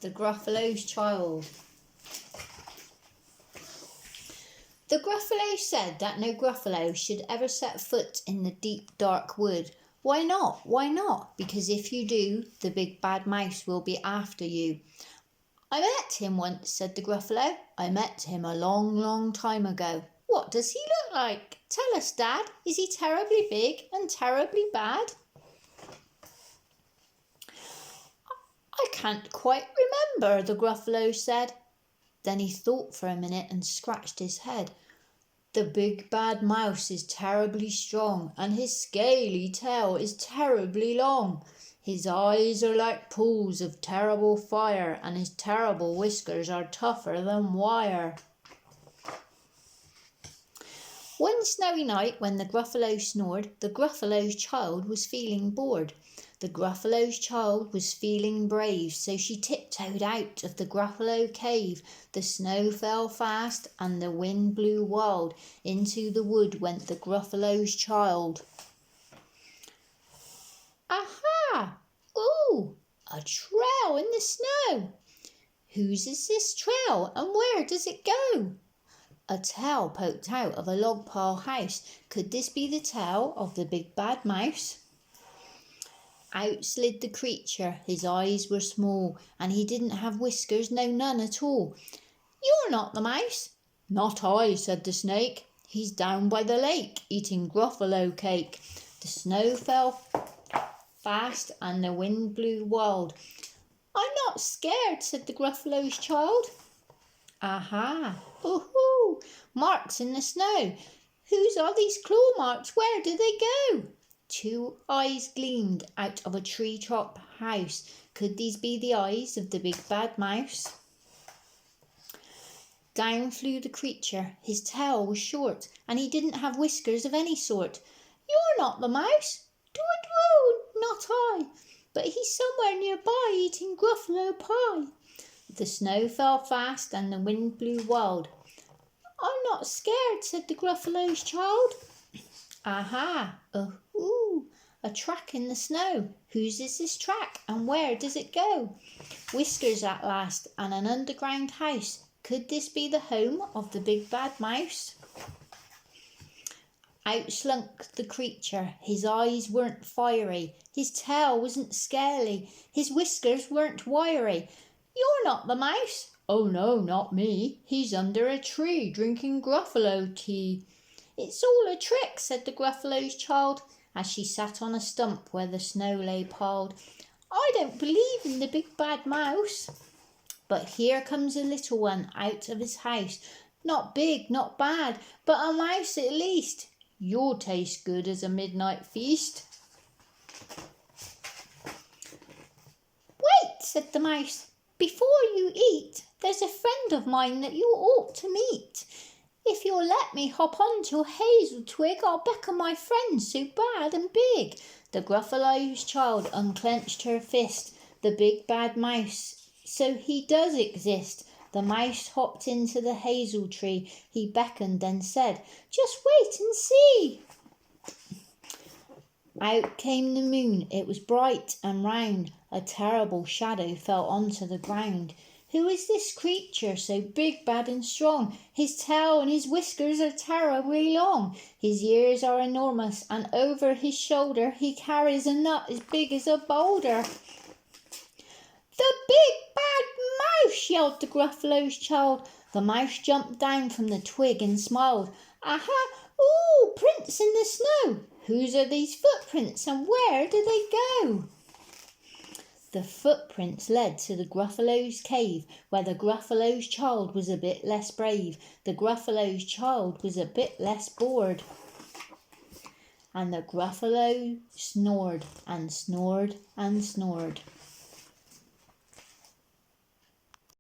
The Gruffalo's Child. The Gruffalo said that no Gruffalo should ever set foot in the deep dark wood. Why not? Why not? Because if you do, the big bad mouse will be after you. I met him once, said the Gruffalo. I met him a long, long time ago. What does he look like? Tell us, Dad. Is he terribly big and terribly bad? I can't quite remember, the Gruffalo said. Then he thought for a minute and scratched his head. The big bad mouse is terribly strong, and his scaly tail is terribly long. His eyes are like pools of terrible fire, and his terrible whiskers are tougher than wire. One snowy night, when the Gruffalo snored, the Gruffalo's child was feeling bored. The Gruffalo's child was feeling brave, so she tiptoed out of the Gruffalo cave. The snow fell fast and the wind blew wild. Into the wood went the Gruffalo's child. Aha! Ooh! A trail in the snow! Whose is this trail and where does it go? A tail poked out of a log pile house. Could this be the tail of the big bad mouse? Out slid the creature, his eyes were small, and he didn't have whiskers, no, none at all. You're not the mouse. Not I, said the snake. He's down by the lake, eating Gruffalo cake. The snow fell fast and the wind blew wild. I'm not scared, said the Gruffalo's child. Aha, ooh, marks in the snow. Whose are these claw marks? Where do they go? Two eyes gleamed out of a tree-top house. Could these be the eyes of the big bad mouse? Down flew the creature. His tail was short, and he didn't have whiskers of any sort. You're not the mouse. Doo-doo, not I. But he's somewhere nearby eating Gruffalo pie. The snow fell fast and the wind blew wild. I'm not scared, said the Gruffalo's child. Aha, a track in the snow. Whose is this track and where does it go? Whiskers at last and an underground house. Could this be the home of the big bad mouse? Out slunk the creature. His eyes weren't fiery. His tail wasn't scaly. His whiskers weren't wiry. You're not the mouse. Oh no, not me. He's under a tree drinking Gruffalo tea. It's all a trick, said the Gruffalo's child, as she sat on a stump where the snow lay piled. I don't believe in the big bad mouse. But here comes a little one out of his house. Not big, not bad, but a mouse at least. You'll taste good as a midnight feast. Wait, said the mouse. Before you eat, there's a friend of mine that you ought to meet. If you'll let me hop onto a hazel twig, I'll beckon my friend so bad and big. The Gruffalo's child unclenched her fist. The big bad mouse, so he does exist. The mouse hopped into the hazel tree. He beckoned and said, just wait and see. Out came the moon. It was bright and round. A terrible shadow fell onto the ground. Who is this creature so big, bad and strong? His tail and his whiskers are terribly long. His ears are enormous, and over his shoulder he carries a nut as big as a boulder. The big bad mouse, yelled the Gruffalo's child. The mouse jumped down from the twig and smiled. Aha! Ooh, prints in the snow. Whose are these footprints and where do they go? The footprints led to the Gruffalo's cave, where the Gruffalo's child was a bit less brave. The Gruffalo's child was a bit less bored. And the Gruffalo snored and snored and snored.